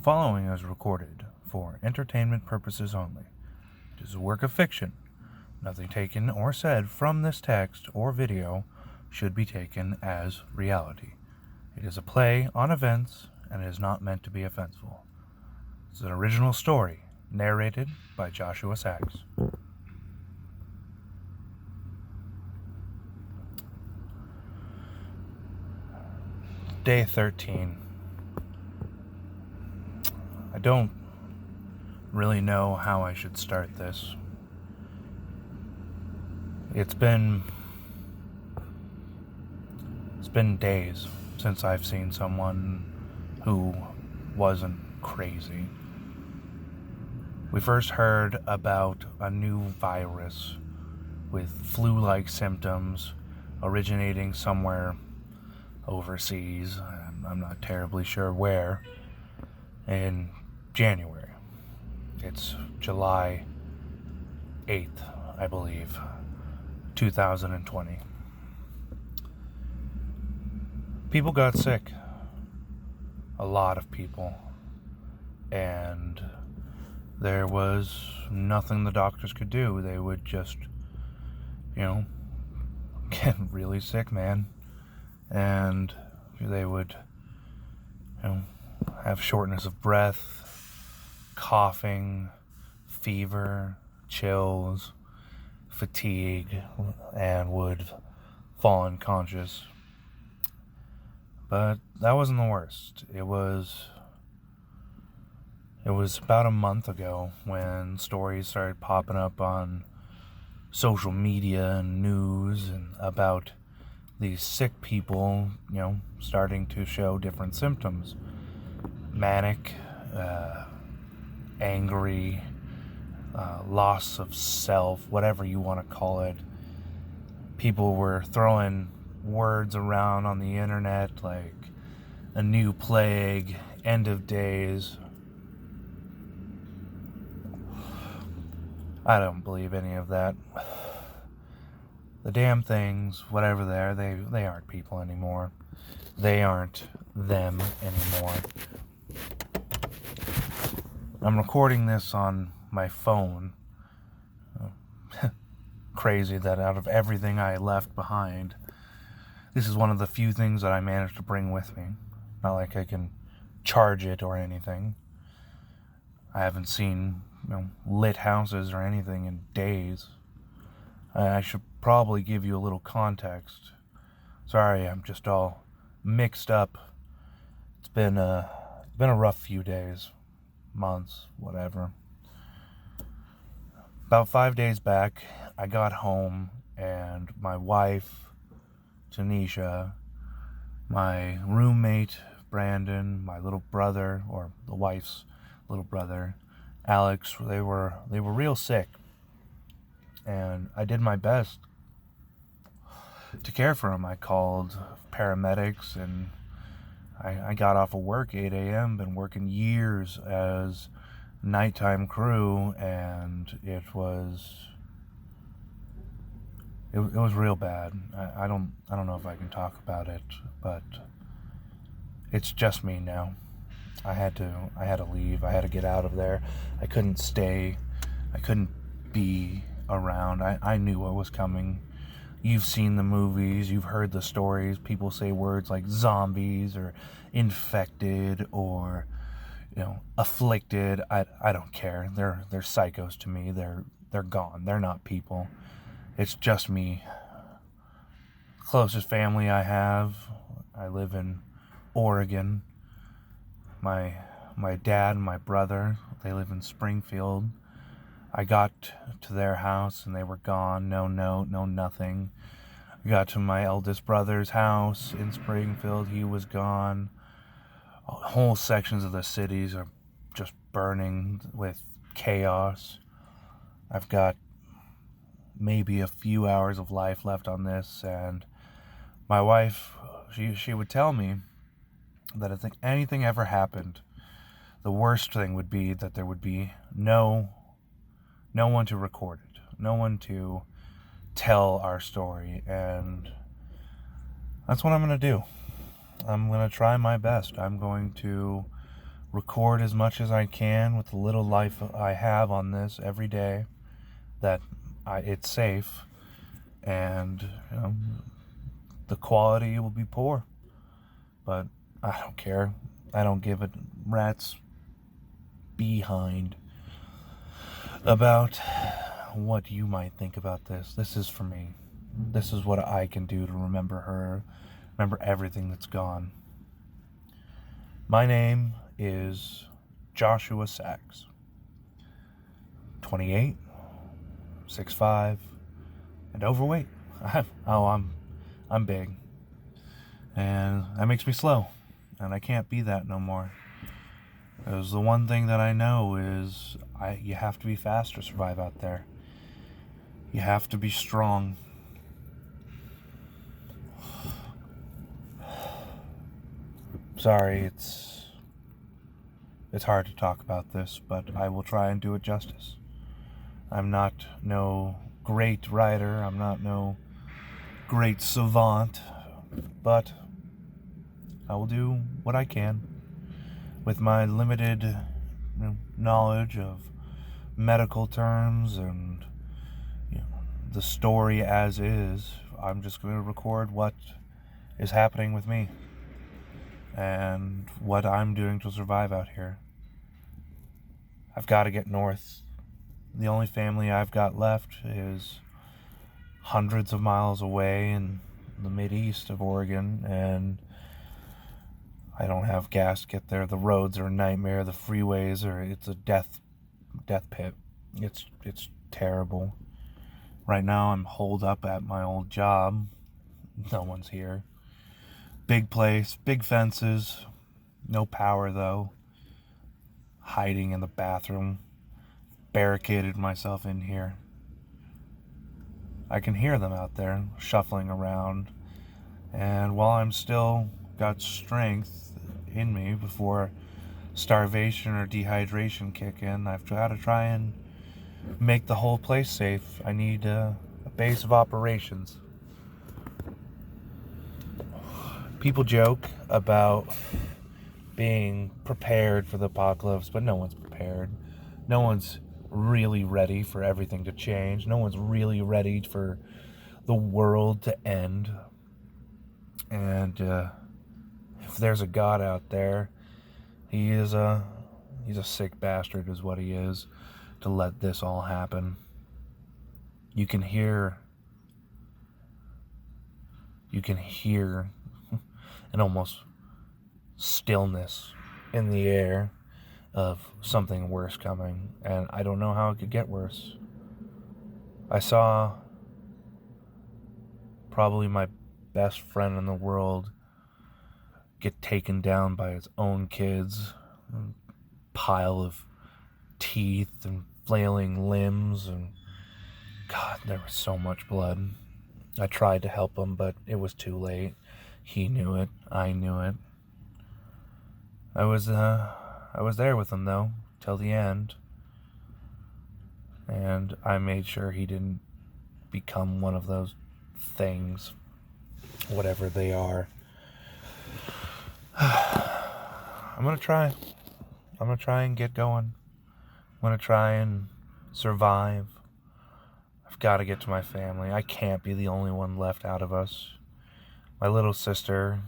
following is recorded for entertainment purposes only. It is a work of fiction. Nothing taken or said from this text or video should be taken as reality. It is a play on events and it is not meant to be offensive. It's an original story narrated by Joshua Sachs. Day 13. I don't really know how I should start this. It's been days since I've seen someone who wasn't crazy. We first heard about a new virus with flu-like symptoms originating somewhere overseas. I'm not terribly sure where. In January. It's July 8th, I believe, 2020. People got sick. A lot of people. And there was nothing the doctors could do. They would just, get really sick, man. And they would, have shortness of breath, coughing, fever, chills, fatigue, and would fall unconscious. But that wasn't the worst. It was about a month ago when stories started popping up on social media and news and about these sick people, starting to show different symptoms. Manic, angry, loss of self, whatever you want to call it. People were throwing words around on the internet like a new plague, end of days. I don't believe any of that. The damn things, whatever they aren't people anymore. They aren't them anymore. I'm recording this on my phone. Crazy that out of everything I left behind, this is one of the few things that I managed to bring with me. Not like I can charge it or anything. I haven't seen, lit houses or anything in days. I should probably give you a little context. Sorry, I'm just all mixed up. It's been a rough few days, months, whatever. About 5 days back, I got home and my wife, Tanisha, my roommate, Brandon, my little brother, or the wife's little brother, Alex, they were real sick. And I did my best to care for them. I called paramedics and I got off of work 8 a.m., been working years as nighttime crew, and it was real bad. I don't know if I can talk about it, but it's just me now. I had to leave. I had to get out of there. I couldn't stay. I couldn't be around. I knew what was coming. You've seen the movies, you've heard the stories. People say words like zombies or infected or afflicted. I don't care. They're psychos to me. They're gone. They're not people. It's just me. Closest family I have, I live in Oregon. My dad and my brother, they live in Springfield. I got to their house and they were gone. No note, no nothing. I got to my eldest brother's house in Springfield. He was gone. Whole sections of the cities are just burning with chaos. I've got maybe a few hours of life left on this, and my wife, she would tell me that if anything ever happened, the worst thing would be that there would be no one to record it, no one to tell our story, and that's what I'm going to do. I'm going to try my best. I'm going to record as much as I can with the little life I have on this every day, that it's safe, and the quality will be poor. But I don't care. I don't give a rat's behind about what you might think about this. This is for me. This is what I can do to remember her, remember everything that's gone. My name is Joshua Sachs. 28, 6'5", and overweight. I'm big. And that makes me slow. And I can't be that no more. Because the one thing that I know is you have to be fast to survive out there. You have to be strong. Sorry, it's hard to talk about this, but I will try and do it justice. I'm not no great writer, I'm not no great savant, but I will do what I can with my limited knowledge of medical terms and the story as is. I'm just going to record what is happening with me and what I'm doing to survive out here. I've got to get north. The only family I've got left is hundreds of miles away in the mid-east of Oregon, and I don't have gas to get there. The roads are a nightmare. The freeways it's a death pit. It's terrible. Right now I'm holed up at my old job. No one's here. Big place, big fences, no power though. Hiding in the bathroom. Barricaded myself in here. I can hear them out there shuffling around, and while I'm still got strength in me before starvation or dehydration kick in, I've got to try and make the whole place safe. I need a base of operations. People joke about being prepared for the apocalypse, but no one's prepared. No one's really ready for everything to change. No one's really ready for the world to end. And if there's a God out there, he's a sick bastard is what he is, to let this all happen. You can hear an almost stillness in the air of something worse coming, and I don't know how it could get worse. I saw probably my best friend in the world get taken down by his own kids, a pile of teeth and flailing limbs, and God, there was so much blood. I tried to help him, but it was too late. He knew it. I knew it. I was there with him though, till the end, and I made sure he didn't become one of those things, whatever they are. I'm gonna try and get going. I'm gonna try and survive. I've got to get to my family. I can't be the only one left out of us. My little sister,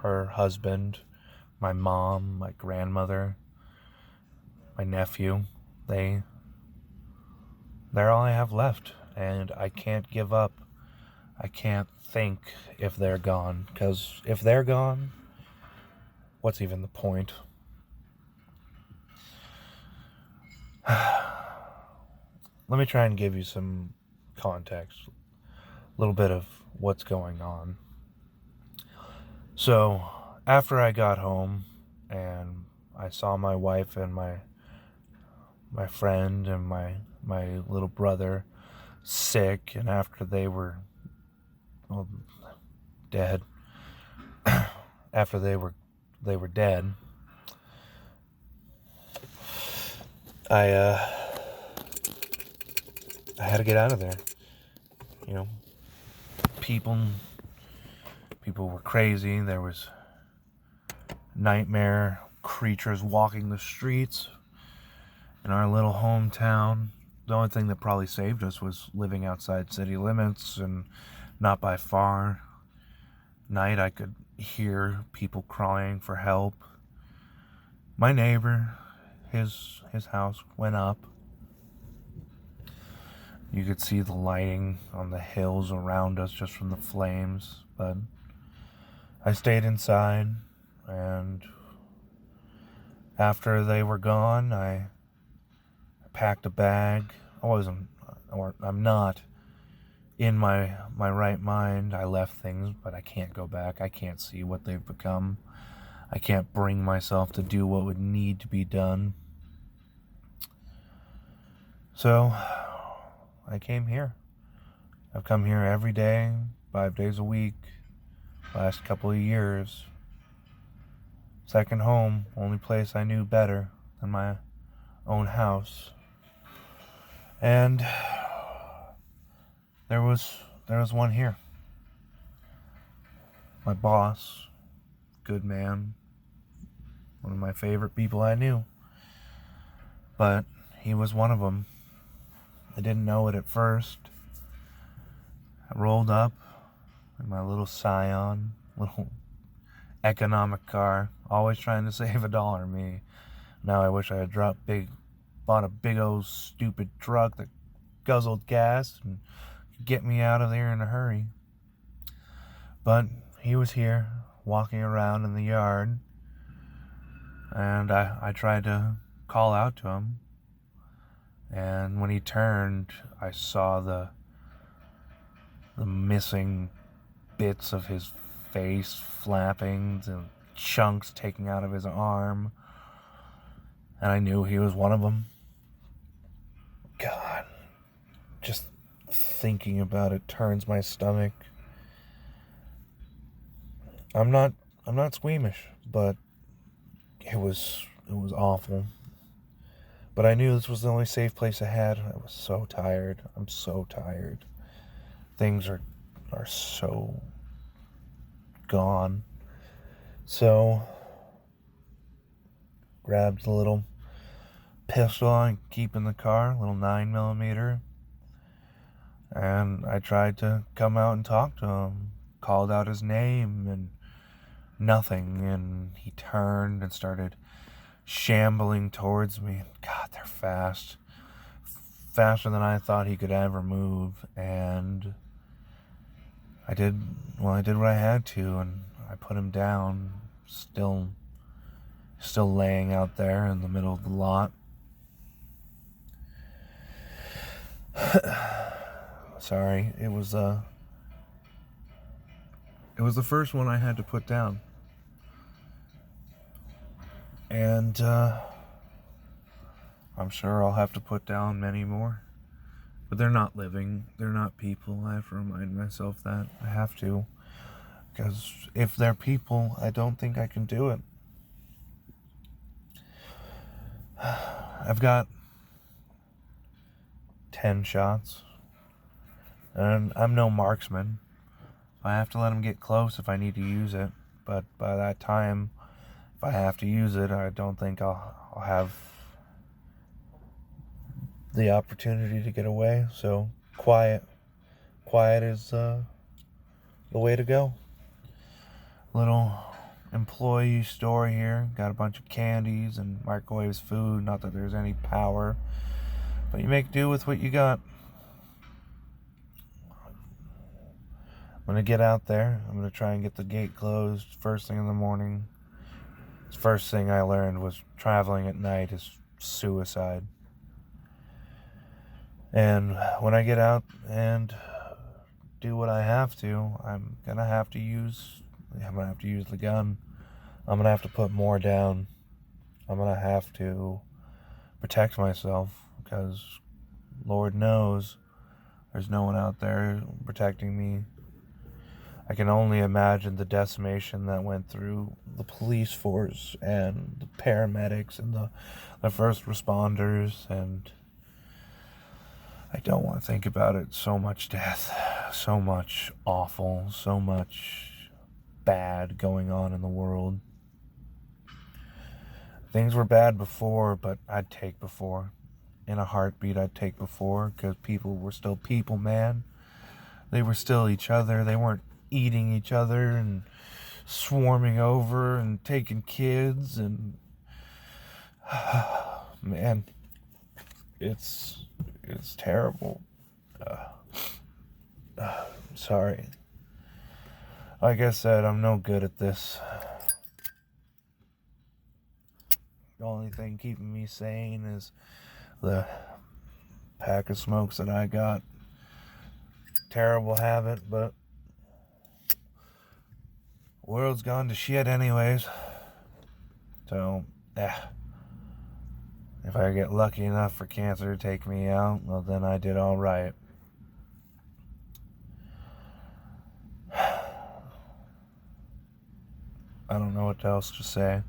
her husband, my mom, my grandmother, my nephew, they're all I have left, and I can't give up. I can't think if they're gone, because if they're gone, what's even the point? Let me try and give you some context, a little bit of what's going on. So, after I got home and I saw my wife and my friend and my little brother sick, and after they were dead, after they were dead, I had to get out of there. People were crazy. There was nightmare creatures walking the streets in our little hometown. The only thing that probably saved us was living outside city limits and not by far. Night I could hear people crying for help. My neighbor, his house went up. You could see the lighting on the hills around us just from the flames, but I stayed inside, and after they were gone, I packed a bag. I'm not in my right mind. I left things, but I can't go back. I can't see what they've become. I can't bring myself to do what would need to be done. So I came here. I've come here every day, 5 days a week, last couple of years. Second home, only place I knew better than my own house. And there was one here. My boss, good man, one of my favorite people I knew. But he was one of them. I didn't know it at first. I rolled up in my little Scion, little economic car, always trying to save $1, me. Now I wish I had bought a big old stupid truck that guzzled gas and could get me out of there in a hurry. But he was here, walking around in the yard, and I tried to call out to him. And when he turned, I saw the missing bits of his face flapping, the chunks taking out of his arm, and I knew he was one of them. God, just thinking about it turns my stomach. I'm not squeamish, but it was awful. But I knew this was the only safe place I had. I was so tired. I'm so tired. Things are so gone. So grabbed the little pistol I keep in the car, little 9mm, and I tried to come out and talk to him. Called out his name and nothing, and he turned and started shambling towards me. God, they're fast. Faster than I thought he could ever move. And I did what I had to, and I put him down, still laying out there in the middle of the lot. Sorry, it was the first one I had to put down. And I'm sure I'll have to put down many more. But they're not living. They're not people. I have to remind myself that. I have to. Because if they're people, I don't think I can do it. I've got 10 shots. And I'm no marksman. I have to let them get close if I need to use it. But by that time, if I have to use it, I don't think I'll have the opportunity to get away. So quiet is the way to go. Little employee store here. Got a bunch of candies and microwaves food. Not that there's any power, but you make do with what you got. I'm gonna get out there. I'm gonna try and get the gate closed first thing in the morning. The first thing I learned was traveling at night is suicide. And when I get out and do what I have to, I'm gonna have to use the gun. I'm gonna have to put more down. I'm gonna have to protect myself, because Lord knows there's no one out there protecting me. I can only imagine the decimation that went through the police force and the paramedics and the first responders, and I don't want to think about it. So much death, so much awful, so much bad going on in the world. Things were bad before, but I'd take before. In a heartbeat, I'd take before, because people were still people, man. They were still each other. They weren't eating each other and swarming over and taking kids and man, it's terrible. Sorry. Like I said, I'm no good at this. The only thing keeping me sane is the pack of smokes that I got. Terrible habit, but world's gone to shit anyways. So, if I get lucky enough for cancer to take me out, well, then I did all right. I don't know what else to say.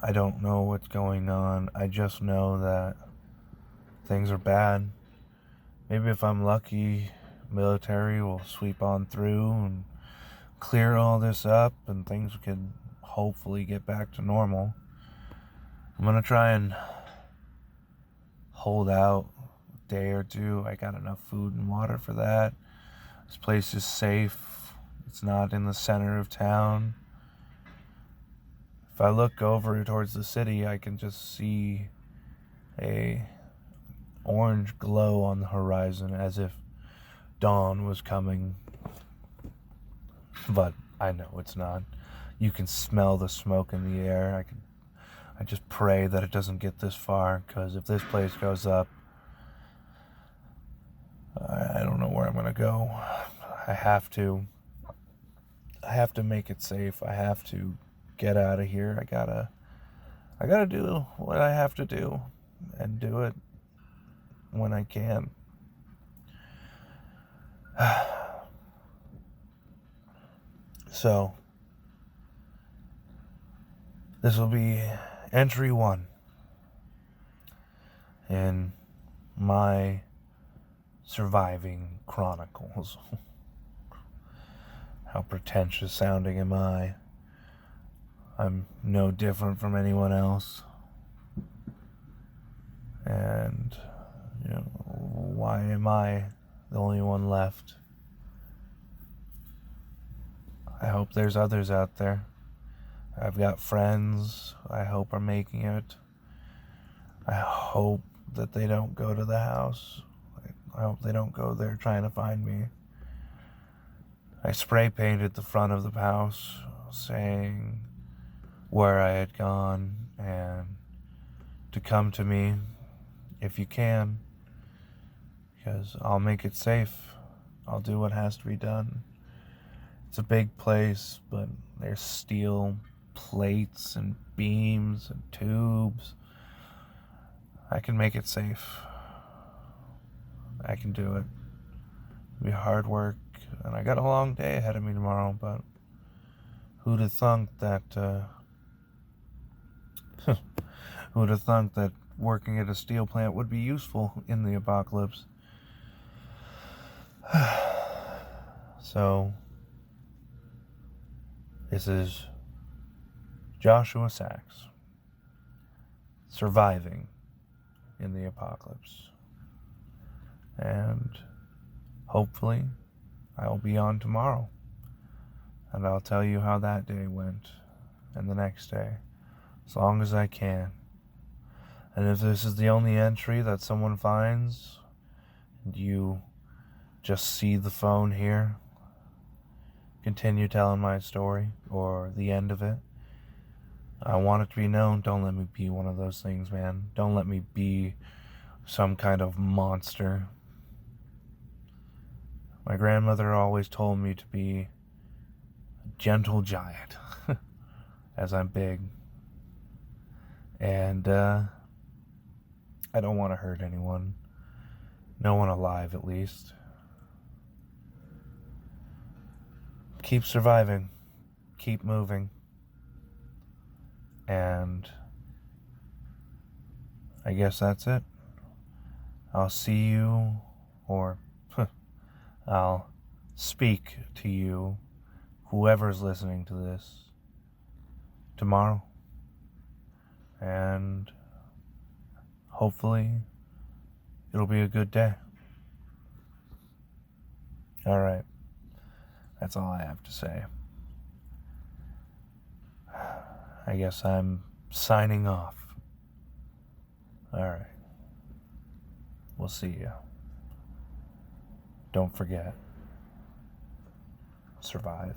I don't know what's going on. I just know that things are bad. Maybe if I'm lucky, military will sweep on through and clear all this up and things can hopefully get back to normal. I'm gonna try and hold out a day or two. I got enough food and water for that. This place is safe. It's not in the center of town. If I look over towards the city, I can just see a orange glow on the horizon as if dawn was coming. But I know it's not. You can smell the smoke in the air. I just pray that it doesn't get this far, because if this place goes up, I don't know where I'm gonna go. I have to make it safe. I have to get out of here. I gotta do what I have to do, and do it when I can. So, this will be entry 1 in my surviving chronicles. How pretentious sounding am I? I'm no different from anyone else. And, why am I the only one left? I hope there's others out there. I've got friends I hope are making it. I hope that they don't go to the house. I hope they don't go there trying to find me. I spray painted the front of the house saying where I had gone and to come to me if you can, because I'll make it safe. I'll do what has to be done. It's a big place, but there's steel plates and beams and tubes. I can make it safe. I can do it. It'll be hard work, and I got a long day ahead of me tomorrow, but who'd have thunk that working at a steel plant would be useful in the apocalypse. So, this is Joshua Sachs, surviving in the apocalypse. And hopefully I'll be on tomorrow, and I'll tell you how that day went, and the next day, as long as I can. And if this is the only entry that someone finds, and you just see the phone here, continue telling my story, or the end of it, I want it to be known. Don't let me be one of those things, man. Don't let me be some kind of monster. My grandmother always told me to be a gentle giant, as I'm big. And I don't want to hurt anyone. No one alive, at least. Keep surviving. Keep moving. And I guess that's it. I'll see you, or I'll speak to you, whoever's listening to this, tomorrow. And hopefully it'll be a good day. Alright. That's all I have to say. I guess I'm signing off. Alright. We'll see you. Don't forget. Survive.